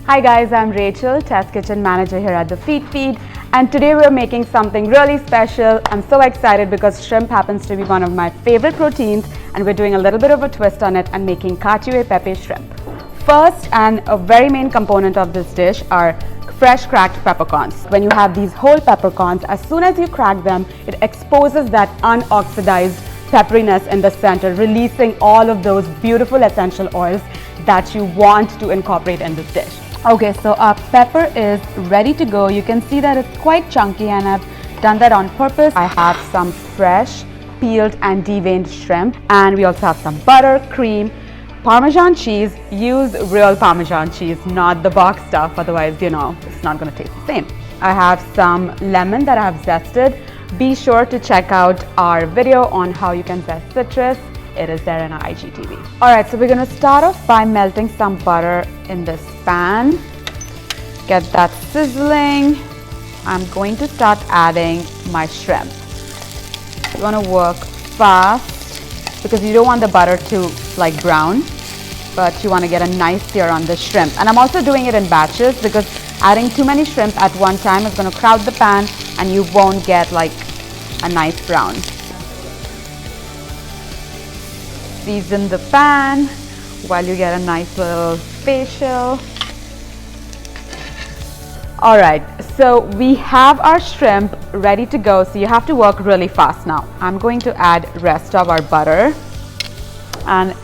Hi guys, I'm Rachel, Test Kitchen Manager here at the Feedfeed, and today we're making something really special. I'm so excited because shrimp happens to be one of my favorite proteins, and we're doing a little bit of a twist on it and making Cacio Pepe shrimp. First, and a very main component of this dish, are fresh cracked peppercorns. When you have these whole peppercorns, as soon as you crack them, it exposes that unoxidized pepperiness in the center, releasing all of those beautiful essential oils that you want to incorporate in this dish. Okay, so our pepper is ready to go. You can see that it's quite chunky, and I've done that on purpose. I have some fresh peeled and deveined shrimp, and we also have some butter, cream, Parmesan cheese. Use real Parmesan cheese, not the box stuff, otherwise it's not going to taste the same. I have some lemon that I have zested. Be sure to check out our video on how you can zest citrus. It is there in our IGTV. Alright, so we're going to start off by melting some butter in this pan. Get that sizzling. I'm going to start adding my shrimp. You want to work fast because you don't want the butter to brown, but you want to get a nice sear on the shrimp. And I'm also doing it in batches because adding too many shrimp at one time is going to crowd the pan and you won't get a nice brown. Season the pan while you get a nice little facial. Alright, so we have our shrimp ready to go, so you have to work really fast now. I'm going to add rest of our butter and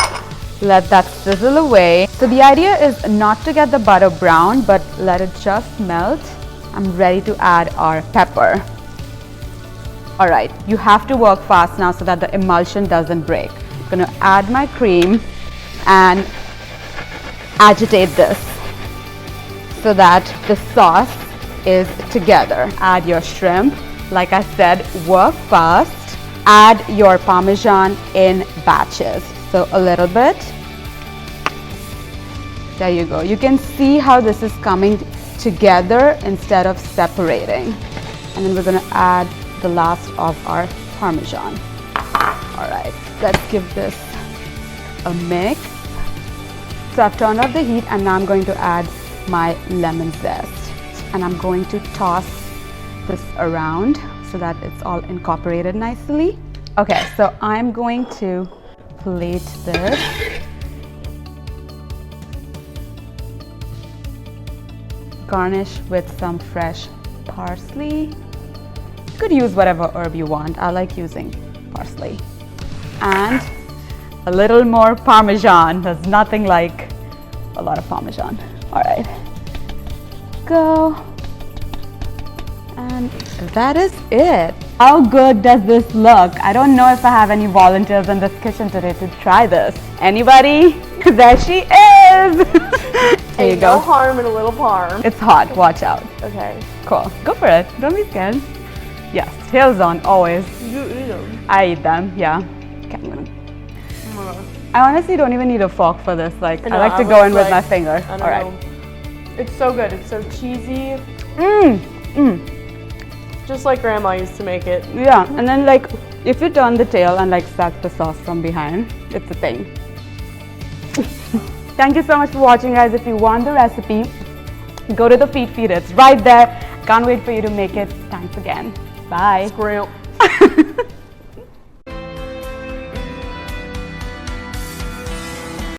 let that sizzle away. So the idea is not to get the butter brown, but let it just melt. I'm ready to add our pepper. Alright, you have to work fast now so that the emulsion doesn't break. I'm going to add my cream and agitate this so that the sauce is together. Add your shrimp. Like I said, work fast. Add your Parmesan in batches. So a little bit. There you go. You can see how this is coming together instead of separating. And then we're going to add the last of our Parmesan. Alright, let's give this a mix. So I've turned off the heat and now I'm going to add my lemon zest. And I'm going to toss this around so that it's all incorporated nicely. Okay, so I'm going to plate this. Garnish with some fresh parsley. You could use whatever herb you want. I like using parsley. And a little more Parmesan. There's nothing like a lot of Parmesan. Alright. Go. And that is it. How good does this look? I don't know if I have any volunteers in this kitchen today to try this. Anybody? There she is! There you go. No harm in a little parm. It's hot. Watch out. Okay. Cool. Go for it. Don't be scared. Yes. Tails on, always. You eat them. I eat them, yeah. Okay, I honestly don't even need a fork for this. I like to go in with my finger. All right. It's so good. It's so cheesy. Just like Grandma used to make it. Yeah, and then if you turn the tail and suck the sauce from behind, it's a thing. Thank you so much for watching, guys. If you want the recipe, go to the Feedfeed. It's right there. Can't wait for you to make it. Thanks again. Bye. Screw.